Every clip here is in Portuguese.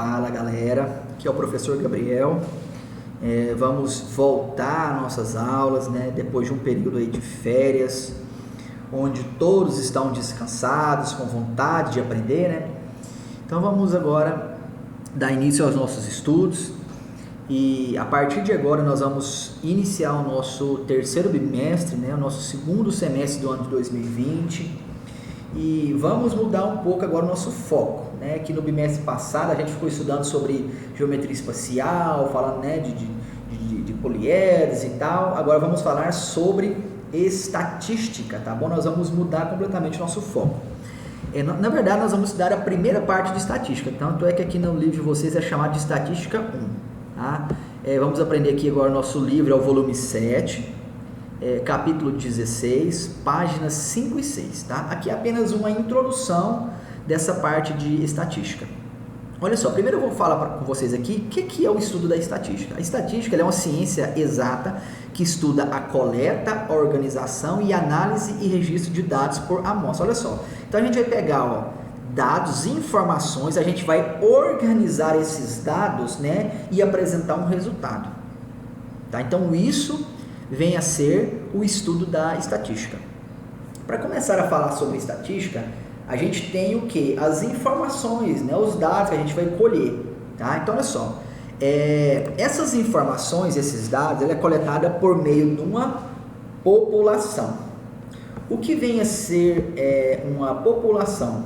Fala galera, aqui é o professor Gabriel. Vamos voltar às nossas aulas, né? Depois de um período aí de férias, onde todos estão descansados, com vontade de aprender, né? Então vamos agora dar início aos nossos estudos e a partir de agora nós vamos iniciar o nosso terceiro bimestre, né? O nosso segundo semestre do ano de 2020 e vamos mudar um pouco agora o nosso foco, né? Que no bimestre passado a gente ficou estudando sobre geometria espacial, falando, né, de poliedros e tal. Agora vamos falar sobre estatística, tá bom? Nós vamos mudar completamente o nosso foco. Na verdade, nós vamos estudar a primeira parte de estatística, tanto é que aqui no livro de vocês é chamado de estatística 1, tá? Vamos aprender aqui agora o nosso livro, é o volume 7, capítulo 16, páginas 5 e 6, tá? Aqui é apenas uma introdução dessa parte de estatística. Olha só, primeiro eu vou falar com vocês aqui o que é o estudo da estatística. A estatística é uma ciência exata que estuda a coleta, a organização e análise e registro de dados por amostra. Olha só, então a gente vai pegar dados, informações, a gente vai organizar esses dados, né, e apresentar um resultado. Tá? Então isso vem a ser o estudo da estatística. Para começar a falar sobre estatística, a gente tem o que? As informações, né? Os dados que a gente vai colher, tá? Então, olha só, essas informações, esses dados, ela é coletada por meio de uma população. O que vem a ser uma população?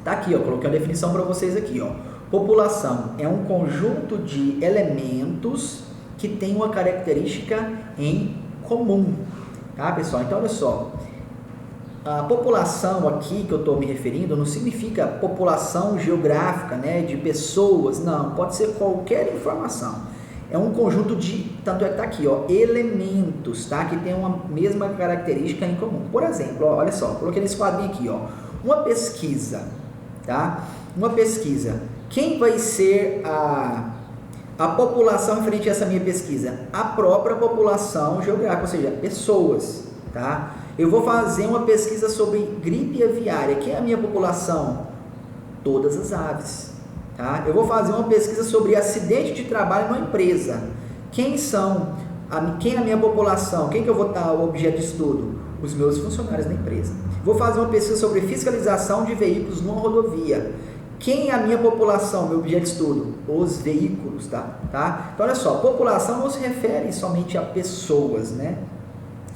Tá aqui, ó, coloquei a definição para vocês aqui, ó. População é um conjunto de elementos que tem uma característica em comum, tá, pessoal? Então, olha só. A população aqui que eu estou me referindo não significa população geográfica, né, de pessoas, não, pode ser qualquer informação. É um conjunto de, tanto é que está aqui, ó, elementos, tá, que tem uma mesma característica em comum. Por exemplo, ó, olha só, coloquei nesse quadrinho aqui, ó, uma pesquisa, tá? Uma pesquisa. Quem vai ser a população referente a essa minha pesquisa? A própria população geográfica, ou seja, pessoas, tá? Eu vou fazer uma pesquisa sobre gripe aviária. Quem é a minha população? Todas as aves. Tá? Eu vou fazer uma pesquisa sobre acidente de trabalho numa empresa. Quem é a minha população? Quem que eu vou dar o objeto de estudo? Os meus funcionários da empresa. Vou fazer uma pesquisa sobre fiscalização de veículos numa rodovia. Quem é a minha população? Meu objeto de estudo? Os veículos. Tá? Então, olha só, população não se refere somente a pessoas, né?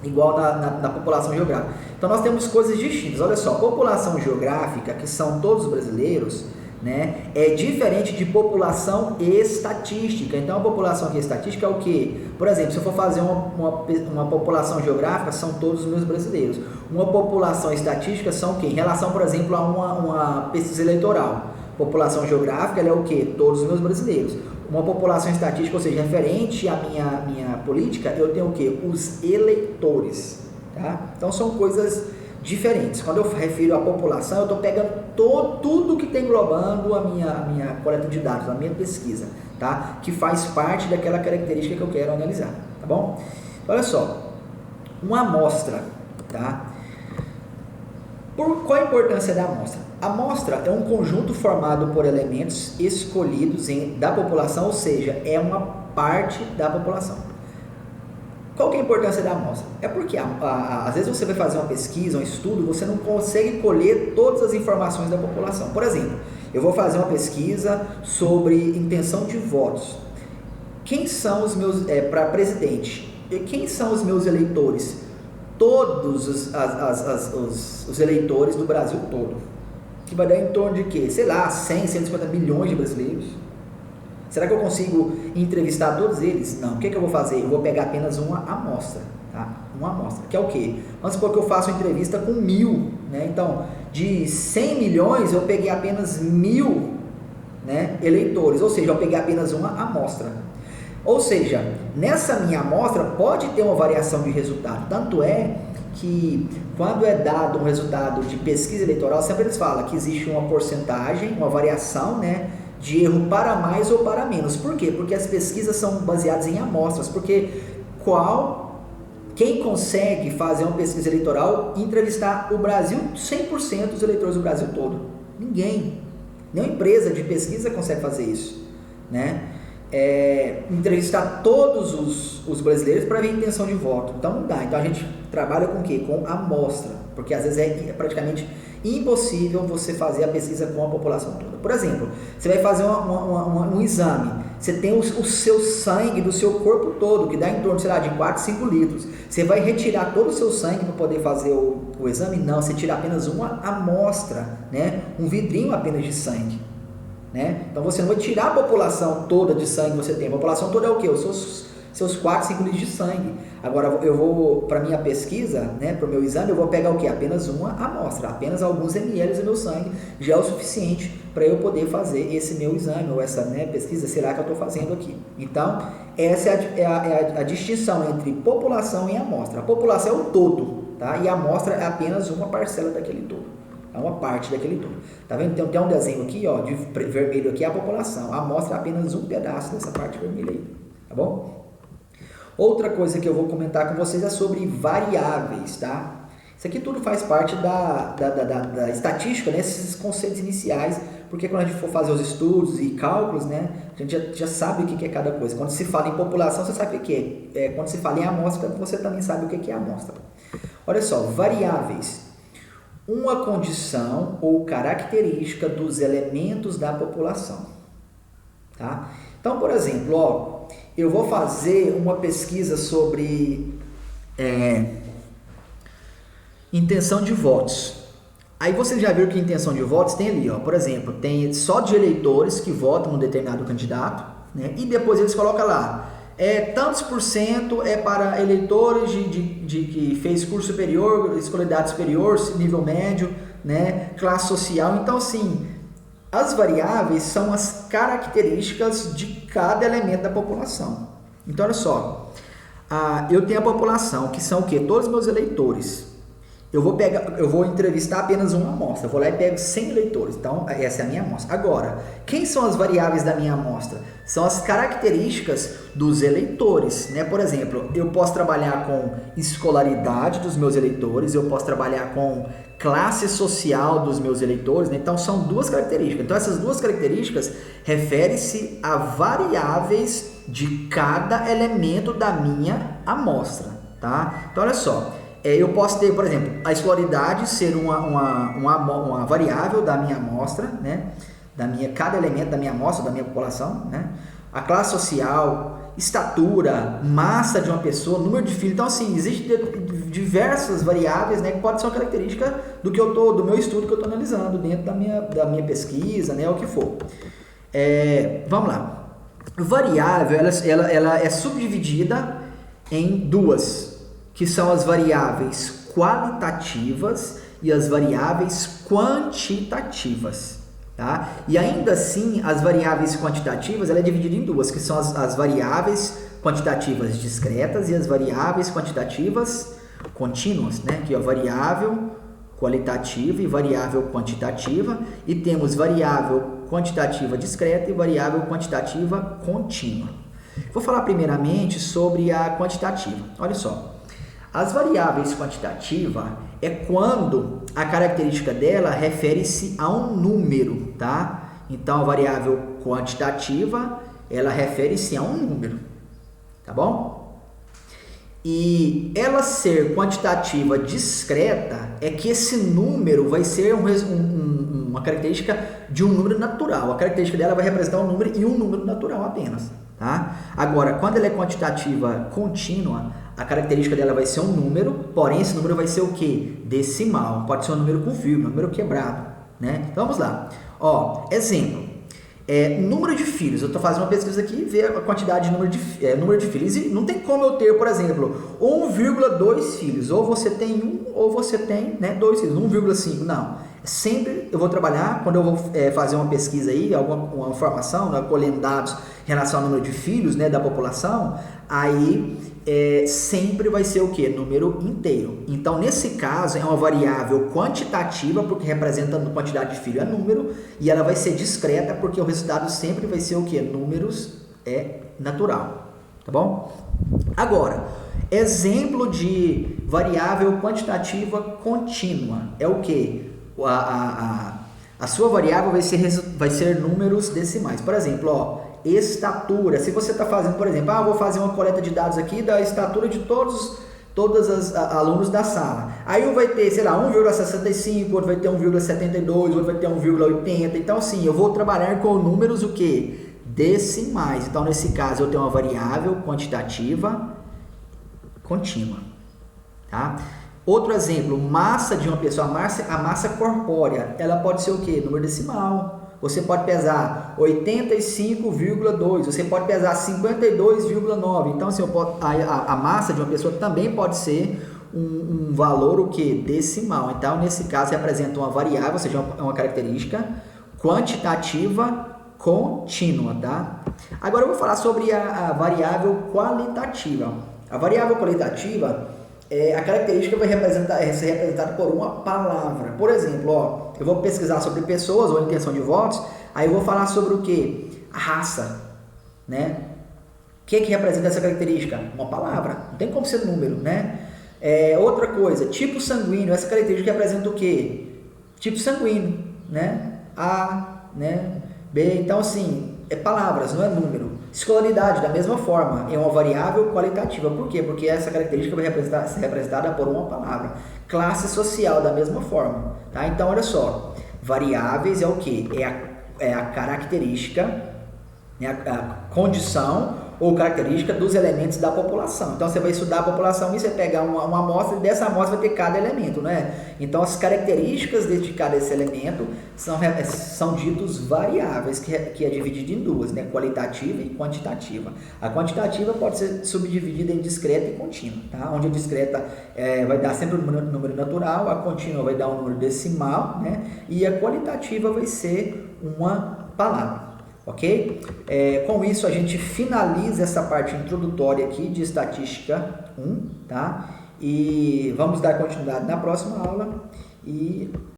Igual na população geográfica. Então nós temos coisas distintas. Olha só, população geográfica, que são todos brasileiros, né, é diferente de população estatística. Então a população aqui estatística é o quê? Por exemplo, se eu for fazer uma população geográfica, são todos os meus brasileiros. Uma população estatística são o quê? Em relação, por exemplo, a uma pesquisa eleitoral. População geográfica, ela é o quê? Todos os meus brasileiros. Uma população estatística, ou seja, referente à minha política, eu tenho o quê? Os eleitores, tá? Então, são coisas diferentes. Quando eu refiro à população, eu estou pegando tudo que está englobando a minha coleta de dados, a minha pesquisa, tá? Que faz parte daquela característica que eu quero analisar, tá bom? Então, olha só, uma amostra, tá? Qual a importância da amostra? A amostra é um conjunto formado por elementos escolhidos da população, ou seja, é uma parte da população. Qual que é a importância da amostra? É porque às vezes você vai fazer uma pesquisa, um estudo, você não consegue colher todas as informações da população. Por exemplo, eu vou fazer uma pesquisa sobre intenção de votos. Quem são os meus, para presidente, quem são os meus eleitores? Todos os eleitores do Brasil todo. Que vai dar em torno de quê? Sei lá, 100, 150 milhões de brasileiros. Será que eu consigo entrevistar todos eles? Não. O que eu vou fazer? Eu vou pegar apenas uma amostra, tá? Uma amostra, que é o quê? Vamos supor que eu faço uma entrevista com 1000, né? Então, de 100 milhões, eu peguei apenas 1000, né, eleitores, ou seja, eu peguei apenas uma amostra. Ou seja, nessa minha amostra pode ter uma variação de resultado, tanto é que quando é dado um resultado de pesquisa eleitoral, sempre eles falam que existe uma porcentagem, uma variação, né, de erro para mais ou para menos. Por quê? Porque as pesquisas são baseadas em amostras, porque quem consegue fazer uma pesquisa eleitoral e entrevistar o Brasil, 100% dos eleitores do Brasil todo? Ninguém. Nenhuma empresa de pesquisa consegue fazer isso, né? Entrevistar todos os brasileiros para ver a intenção de voto. Então não dá. Então a gente trabalha com o quê? Com amostra, porque às vezes é praticamente impossível você fazer a pesquisa com a população toda. Por exemplo, você vai fazer um exame, você tem o seu sangue do seu corpo todo, que dá em torno, sei lá, de 4, 5 litros. Você vai retirar todo o seu sangue para poder fazer o exame? Não, você tira apenas uma amostra, né? Um vidrinho apenas de sangue. Né? Então você não vai tirar a população toda de sangue que você tem. A população toda é o quê? Os seus 4, 5 litros de sangue. Agora eu vou, para minha pesquisa, né, para o meu exame, eu vou pegar o quê? Apenas uma amostra, apenas alguns ml do meu sangue, já é o suficiente para eu poder fazer esse meu exame, ou essa, né, pesquisa, será que eu estou fazendo aqui? Então, essa é a distinção entre população e amostra. A população é o todo, tá? E a amostra é apenas uma parcela daquele todo. É uma parte daquele todo. Tá vendo? Tem um desenho aqui, ó, de vermelho aqui é a população. A amostra é apenas um pedaço dessa parte vermelha aí. Tá bom? Outra coisa que eu vou comentar com vocês é sobre variáveis, tá? Isso aqui tudo faz parte da estatística, né? Esses conceitos iniciais, porque quando a gente for fazer os estudos e cálculos, né? A gente já sabe o que é cada coisa. Quando se fala em população, você sabe o que é. Quando se fala em amostra, você também sabe o que é amostra. Olha só, variáveis. Uma condição ou característica dos elementos da população, tá? Então, por exemplo, ó, eu vou fazer uma pesquisa sobre intenção de votos. Aí vocês já viram que intenção de votos tem ali, ó, por exemplo, tem só de eleitores que votam num determinado candidato, né? E depois eles colocam lá, tantos por cento é para eleitores de que fez curso superior, escolaridade superior, nível médio, né, classe social. Então, assim, as variáveis são as características de cada elemento da população. Então, olha só, eu tenho a população, que são o quê? Todos os meus eleitores. Eu vou entrevistar apenas uma amostra, eu vou lá e pego 100 eleitores, então essa é a minha amostra. Agora, quem são as variáveis da minha amostra? São as características dos eleitores, né? Por exemplo, eu posso trabalhar com escolaridade dos meus eleitores, eu posso trabalhar com classe social dos meus eleitores, né? Então são duas características. Então essas duas características referem-se a variáveis de cada elemento da minha amostra, tá? Então olha só. Eu posso ter, por exemplo, a escolaridade ser uma variável da minha amostra, né? Cada elemento da minha amostra, da minha população, né? A classe social, estatura, massa de uma pessoa, número de filhos. Então, assim, existem diversas variáveis, né? Que pode ser uma característica do meu estudo que eu estou analisando dentro da minha pesquisa, né? O que for. Vamos lá. Variável, ela é subdividida em duas, que são as variáveis qualitativas e as variáveis quantitativas, tá? E ainda assim, as variáveis quantitativas, ela é dividida em duas, que são as variáveis quantitativas discretas e as variáveis quantitativas contínuas, né? Que é a variável qualitativa e variável quantitativa, e temos variável quantitativa discreta e variável quantitativa contínua. Vou falar primeiramente sobre a quantitativa. Olha só. As variáveis quantitativas é quando a característica dela refere-se a um número, tá? Então, a variável quantitativa, ela refere-se a um número, tá bom? E ela ser quantitativa discreta é que esse número vai ser uma característica de um número natural. A característica dela vai representar um número e um número natural apenas, tá? Agora, quando ela é quantitativa contínua, a característica dela vai ser um número, porém esse número vai ser o quê? Decimal. Pode ser um número com vírgula, um número quebrado, né? Então vamos lá. Ó, exemplo. Número de filhos. Eu estou fazendo uma pesquisa aqui e ver a quantidade de número de filhos. E não tem como eu ter, por exemplo, 1,2 filhos. Ou você tem um, ou você tem, né, 2 filhos. 1,5. Não. Sempre eu vou trabalhar, quando eu vou fazer uma pesquisa aí, uma informação, né, colhendo dados em relação ao número de filhos, né, da população, aí sempre vai ser o que? Número inteiro. Então, nesse caso, é uma variável quantitativa, porque representa a quantidade de filho é número, e ela vai ser discreta, porque o resultado sempre vai ser o que? Números natural. Tá bom? Agora, exemplo de variável quantitativa contínua é o que? A sua variável vai ser números decimais. Por exemplo, ó, estatura. Se você está fazendo, por exemplo, vou fazer uma coleta de dados aqui da estatura de todos os alunos da sala. Aí um vai ter, sei lá, 1,65, outro vai ter 1,72, outro vai ter 1,80. Então, assim, eu vou trabalhar com números o quê? Decimais. Então, nesse caso, eu tenho uma variável quantitativa contínua, tá? Outro exemplo, massa de uma pessoa, a massa corpórea, ela pode ser o quê? Número decimal. Você pode pesar 85,2, você pode pesar 52,9. Então, assim, a massa de uma pessoa também pode ser um valor o quê? Decimal. Então, nesse caso, representa uma variável, ou seja, uma característica quantitativa contínua, tá? Agora eu vou falar sobre a variável qualitativa. A variável qualitativa, a característica vai ser representada por uma palavra. Por exemplo, ó, eu vou pesquisar sobre pessoas ou intenção de votos, aí eu vou falar sobre o que? A raça, né? O que representa essa característica? Uma palavra, não tem como ser número, né? Outra coisa, tipo sanguíneo, essa característica representa o que? Tipo sanguíneo, né? A, né? B, então assim, palavras, não é número. Escolaridade, da mesma forma, é uma variável qualitativa. Por quê? Porque essa característica vai ser representada por uma palavra. Classe social, da mesma forma. Tá? Então, olha só. Variáveis é o quê? É a característica, a condição ou característica dos elementos da população. Então, você vai estudar a população e você pega uma amostra, e dessa amostra vai ter cada elemento, né? Então, as características de cada esse elemento são ditos variáveis, que é dividido em duas, né? Qualitativa e quantitativa. A quantitativa pode ser subdividida em discreta e contínua, tá? Onde a discreta vai dar sempre um número natural, a contínua vai dar um número decimal, né? E a qualitativa vai ser uma palavra. Ok? Com isso a gente finaliza essa parte introdutória aqui de estatística 1, tá? E vamos dar continuidade na próxima aula e